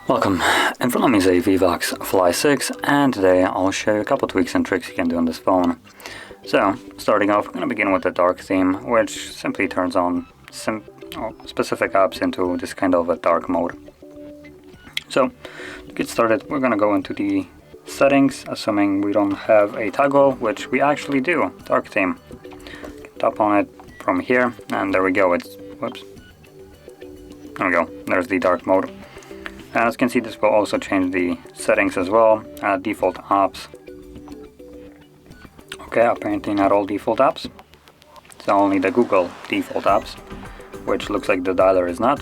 Welcome, in front of me is a VIVAX Fly 6, and today I'll show you a couple tweaks and tricks you can do on this phone. So, starting off, we're going to begin with the dark theme, which simply turns on specific apps into this kind of a dark mode. So, to get started, we're going to go into the settings, assuming we don't have a toggle, which we actually do, dark theme. Tap on it from here, and there we go, whoops. There we go, there's the dark mode. And as you can see, this will also change the settings as well, default apps. Okay, apparently not all default apps, so only the Google default apps, which looks like the dialer is not,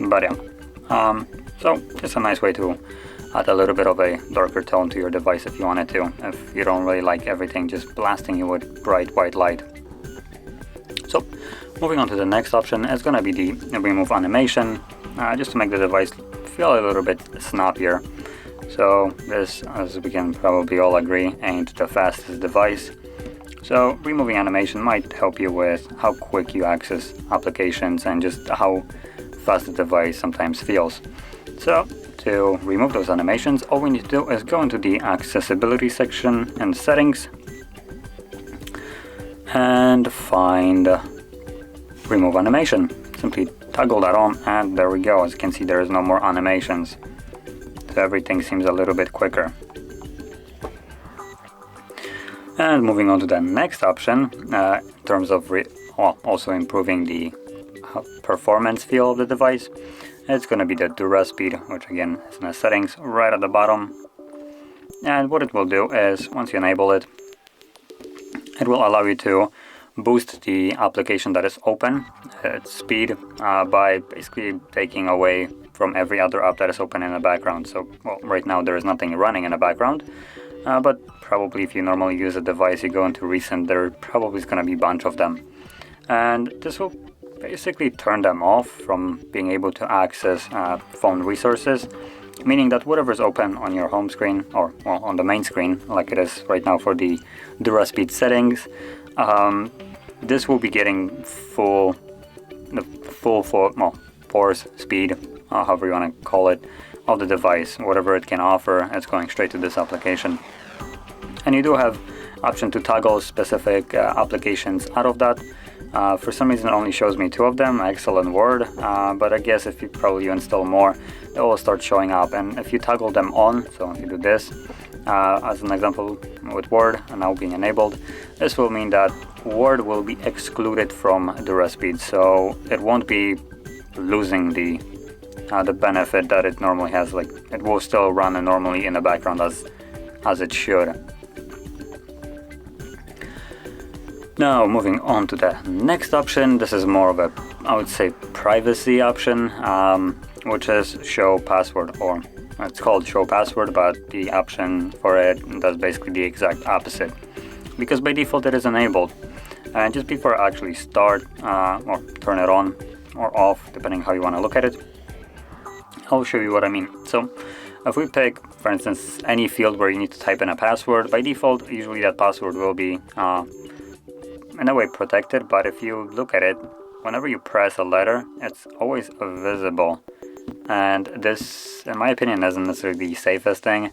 but yeah. So it's a nice way to add a little bit of a darker tone to your device if you wanted to, if you don't really like everything just blasting you with bright white light. So moving on to the next option, it's going to be the remove animation. Just to make the device feel a little bit snappier. So this, as we can probably all agree, ain't the fastest device. So removing animation might help you with how quick you access applications and just how fast the device sometimes feels. So to remove those animations, all we need to do is go into the accessibility section and settings and find remove animation. Simply toggle that on, and there we go. As you can see, there is no more animations, so everything seems a little bit quicker. And moving on to the next option, in terms of also improving the performance feel of the device, it's going to be the duress speed, which again is in the settings right at the bottom. And what it will do is, once you enable it, it will allow you to boost the application that is open, its speed, by basically taking away from every other app that is open in the background. So, well, right now there is nothing running in the background, but probably if you normally use a device, you go into recent, there probably is going to be a bunch of them. And this will basically turn them off from being able to access phone resources, meaning that whatever is open on your home screen, or well, on the main screen, like it is right now for the duress speed settings, this will be getting full force speed, however you want to call it, of the device. Whatever it can offer, it's going straight to this application. And you do have option to toggle specific applications out of that. For some reason it only shows me 2 of them, Excel and Word, but I guess if you install more, they will start showing up. And if you toggle them on, so if you do this, as an example with Word and now being enabled, this will mean that Word will be excluded from duress speed, so it won't be losing the benefit that it normally has. Like, it will still run normally in the background as it should. Now moving on to the next option, this is more of a, I would say, privacy option, which is show password, or it's called show password, but the option for it does basically the exact opposite, because by default it is enabled. And just before I actually start or turn it on or off, depending how you want to look at it, I'll show you what I mean. So if we pick, for instance, any field where you need to type in a password, by default usually that password will be in a way protected, but if you look at it, whenever you press a letter, it's always visible. And this, in my opinion, isn't necessarily the safest thing.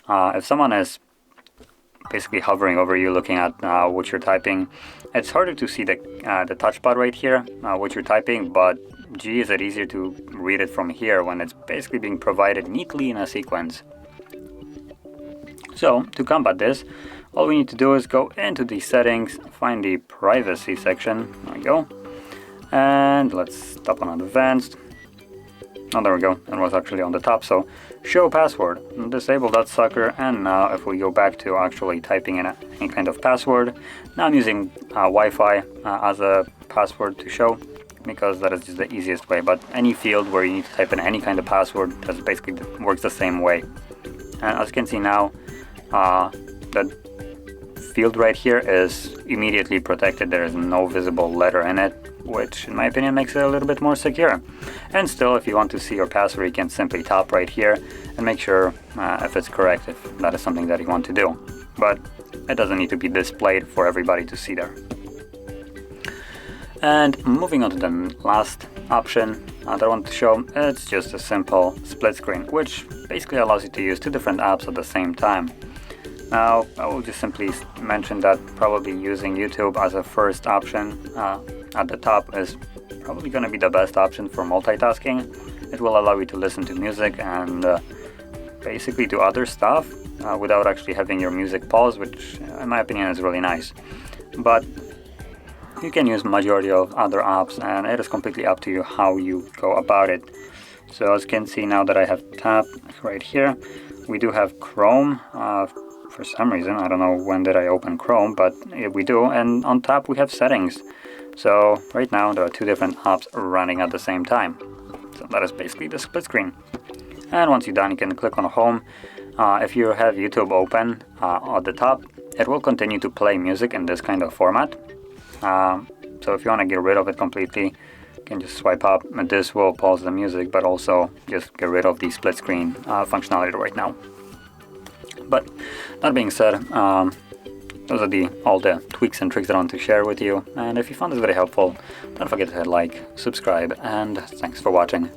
If someone is basically hovering over you, looking at what you're typing, it's harder to see the touchpad right here, what you're typing, but gee, is it easier to read it from here when it's basically being provided neatly in a sequence. So to combat this, all we need to do is go into the settings, find the privacy section, there we go, and let's tap on advanced. Oh, there we go, it was actually on the top. So show password, disable that sucker, and now if we go back to actually typing in any kind of password, now I'm using Wi-Fi as a password to show, because that is just the easiest way. But any field where you need to type in any kind of password, that basically works the same way. And as you can see now, the field right here is immediately protected. There is no visible letter in it, which in my opinion makes it a little bit more secure. And still, if you want to see your password, you can simply tap right here and make sure if it's correct, if that is something that you want to do. But it doesn't need to be displayed for everybody to see there. And moving on to the last option that I want to show, it's just a simple split screen, which basically allows you to use two different apps at the same time. Now, I will just simply mention that probably using YouTube as a first option at the top is probably going to be the best option for multitasking. It will allow you to listen to music and basically do other stuff without actually having your music pause, which in my opinion is really nice. But you can use majority of other apps, and it is completely up to you how you go about it. So as you can see now that I have tab right here, we do have Chrome. For some reason, I don't know when did I open Chrome, but we do. And on top we have settings. So right now there are two different apps running at the same time. So that is basically the split screen. And once you're done, you can click on home. If you have YouTube open at the top, it will continue to play music in this kind of format. So if you want to get rid of it completely, you can just swipe up and this will pause the music, but also just get rid of the split screen functionality right now. But that being said, those are all the tweaks and tricks that I want to share with you. And if you found this very helpful, don't forget to hit like, subscribe, and thanks for watching.